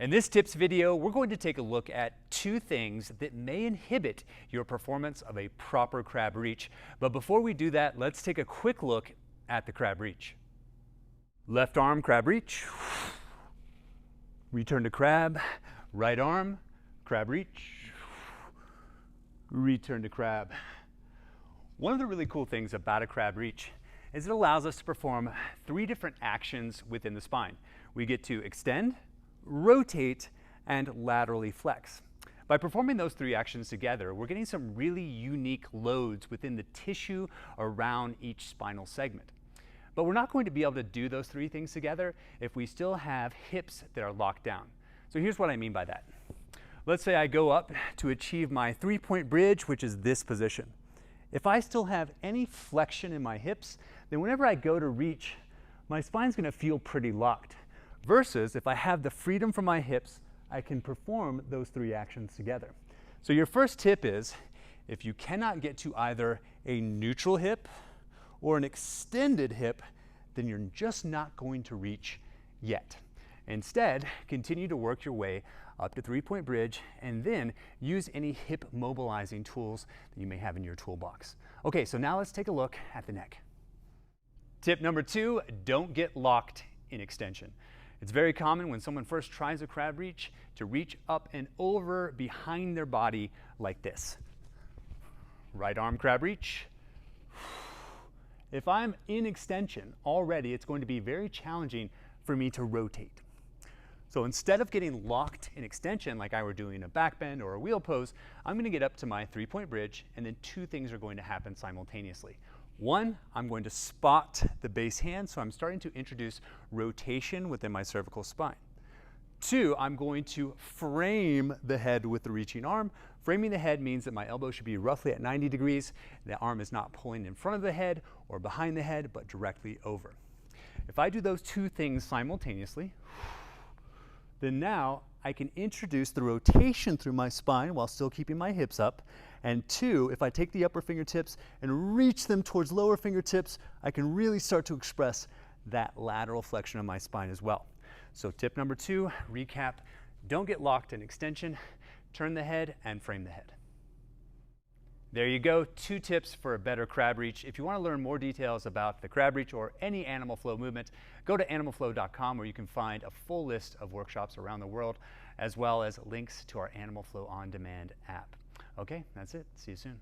In this tips video, we're going to take a look at two things that may inhibit your performance of a proper crab reach. But before we do that, let's take a quick look at the crab reach. Left arm crab reach, return to crab, right arm crab reach, return to crab. One of the really cool things about a crab reach is it allows us to perform three different actions within the spine. We get to extend, rotate, and laterally flex. By performing those three actions together, we're getting some really unique loads within the tissue around each spinal segment. But we're not going to be able to do those three things together if we still have hips that are locked down. So here's what I mean by that. Let's say I go up to achieve my three-point bridge, which is this position. If I still have any flexion in my hips, then whenever I go to reach, my spine's going to feel pretty locked. Versus if I have the freedom from my hips, I can perform those three actions together. So your first tip is, if you cannot get to either a neutral hip or an extended hip, then you're just not going to reach yet. Instead, continue to work your way up to three-point bridge and then use any hip mobilizing tools that you may have in your toolbox. Okay, so now let's take a look at the neck. Tip number 2, don't get locked in extension. It's very common when someone first tries a crab reach to reach up and over behind their body like this. Right arm crab reach. If I'm in extension already, it's going to be very challenging for me to rotate. So instead of getting locked in extension like I were doing in a back bend or a wheel pose, I'm going to get up to my three-point bridge, and then two things are going to happen simultaneously. One, I'm going to spot the base hand, so I'm starting to introduce rotation within my cervical spine. Two, I'm going to frame the head with the reaching arm. Framing the head means that my elbow should be roughly at 90 degrees. The arm is not pulling in front of the head or behind the head, but directly over. If I do those two things simultaneously, then now I can introduce the rotation through my spine while still keeping my hips up. And two, if I take the upper fingertips and reach them towards lower fingertips, I can really start to express that lateral flexion of my spine as well. So tip number 2, recap, don't get locked in extension, turn the head and frame the head. There you go, 2 tips for a better crab reach. If you want to learn more details about the crab reach or any animal flow movement, go to animalflow.com where you can find a full list of workshops around the world, as well as links to our Animal Flow On Demand app. Okay, that's it. See you soon.